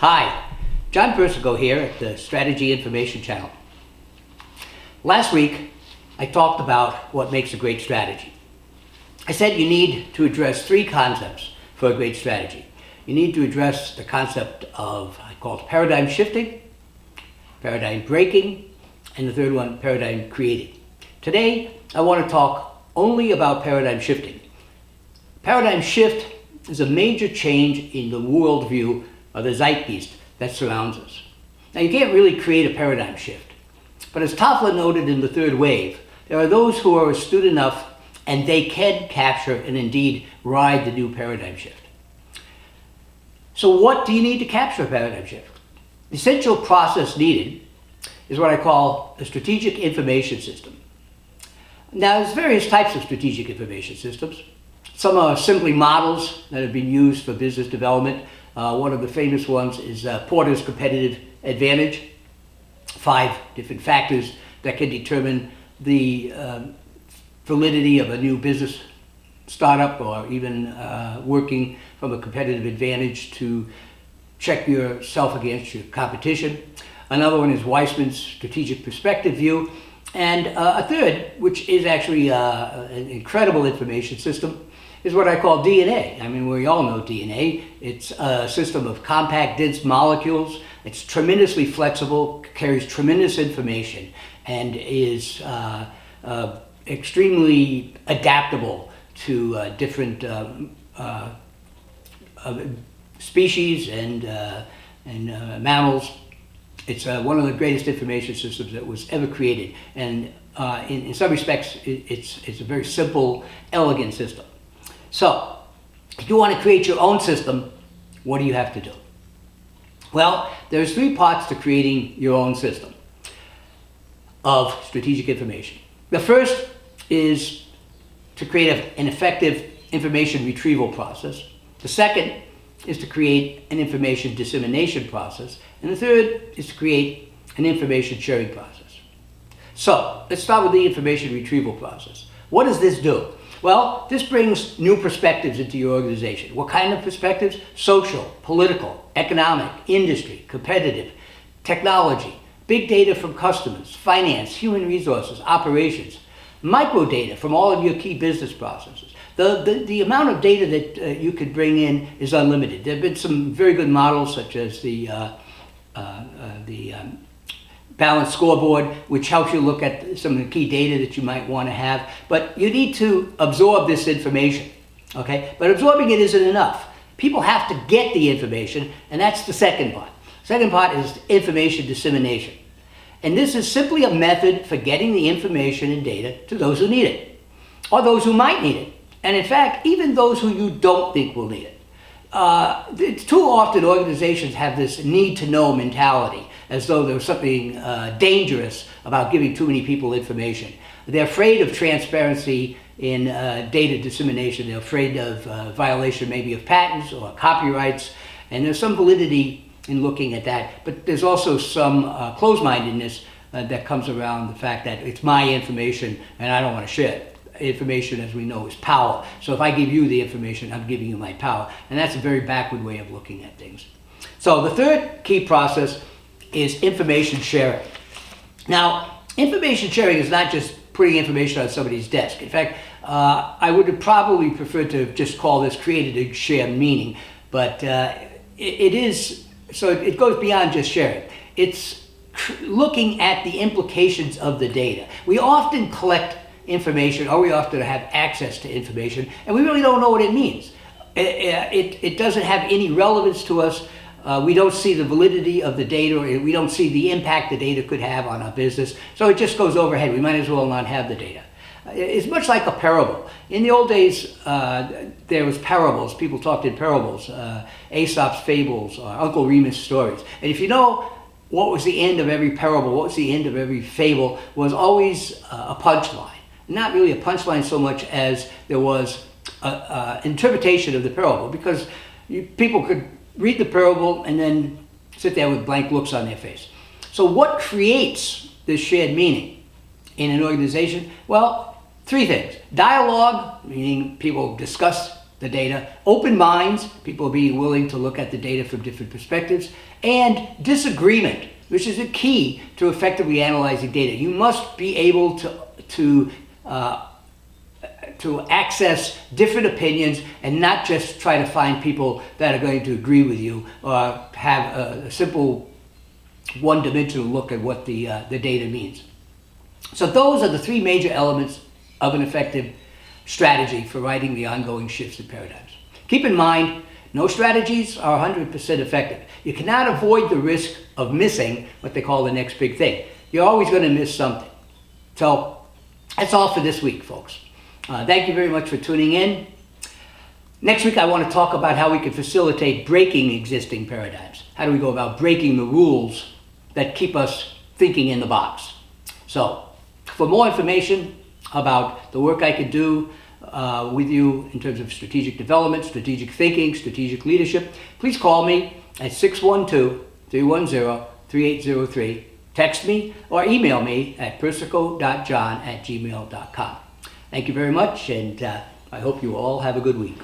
Hi, John Persico here at the Strategy Information Channel. Last week, I talked about what makes a great strategy. I said you need to address three concepts for a great strategy. You need to address the concept of, I call it paradigm shifting, paradigm breaking, and the third one, paradigm creating. Today, I want to talk only about paradigm shifting. Paradigm shift is a major change in the worldview or the zeitgeist that surrounds us. Now, you can't really create a paradigm shift, but as Toffler noted in The Third Wave, there are those who are astute enough and they can capture and indeed ride the new paradigm shift. So what do you need to capture a paradigm shift? The essential process needed is what I call a strategic information system. Now, there's various types of strategic information systems. Some are simply models that have been used for business development. One of the famous ones is Porter's competitive advantage. 5 different factors that can determine the validity of a new business startup or even working from a competitive advantage to check yourself against your competition. Another one is Weissman's strategic perspective view. And a third, which is actually an incredible information system, is what I call DNA. I mean, we all know DNA. It's a system of compact, dense molecules. It's tremendously flexible, carries tremendous information, and is extremely adaptable to different species and mammals. It's one of the greatest information systems that was ever created. And in some respects, it's a very simple, elegant system. So, if you want to create your own system, what do you have to do? Well, there's 3 parts to creating your own system of strategic information. The first is to create an effective information retrieval process. The second is to create an information dissemination process. And the third is to create an information sharing process. So, let's start with the information retrieval process. What does this do? Well, this brings new perspectives into your organization. What kind of perspectives? Social, political, economic, industry, competitive, technology, big data from customers, finance, human resources, operations, microdata from all of your key business processes. The amount of data that you could bring in is unlimited. There have been some very good models such as the balanced scoreboard, which helps you look at some of the key data that you might want to have. But you need to absorb this information, okay? But absorbing it isn't enough. People have to get the information, and that's the second part. Second part is information dissemination. And this is simply a method for getting the information and data to those who need it, or those who might need it. And in fact, even those who you don't think will need it. It's too often organizations have this need-to-know mentality, as though there's something dangerous about giving too many people information. They're afraid of transparency in data dissemination. They're afraid of violation maybe of patents or copyrights, and there's some validity in looking at that. But there's also some closed-mindedness that comes around the fact that it's my information and I don't want to share it. Information, as we know, is power. So if I give you the information, I'm giving you my power. And that's a very backward way of looking at things. So the third key process is information sharing. Now, information sharing is not just putting information on somebody's desk. In fact, I would probably prefer to just call this created a shared meaning, but it is, so it goes beyond just sharing. It's looking at the implications of the data. We often collect information, or we often have access to information, and we really don't know what it means. It doesn't have any relevance to us. We don't see the validity of the data, or we don't see the impact the data could have on our business, so it just goes overhead. We might as well not have the data. It's much like a parable. In the old days, there was parables. People talked in parables, Aesop's fables, or Uncle Remus stories. And if you know what was the end of every parable, what was the end of every fable, was always a punchline. Not really a punchline so much as there was an interpretation of the parable, because people could read the parable and then sit there with blank looks on their face. So what creates this shared meaning in an organization? Well, 3 things. Dialogue, meaning people discuss the data, open minds, people being willing to look at the data from different perspectives, and disagreement, which is a key to effectively analyzing data. You must be able to access different opinions and not just try to find people that are going to agree with you or have a simple one-dimensional look at what the data means. So those are the three major elements of an effective strategy for writing the ongoing shifts in paradigms. Keep in mind, no strategies are 100% effective. You cannot avoid the risk of missing what they call the next big thing. You're always going to miss something. So that's all for this week, folks. Thank you very much for tuning in. Next week, I want to talk about how we can facilitate breaking existing paradigms. How do we go about breaking the rules that keep us thinking in the box? So, for more information about the work I could do with you in terms of strategic development, strategic thinking, strategic leadership, please call me at 612-310-3803. Text me or email me at persico.john@gmail.com. Thank you very much, and I hope you all have a good week.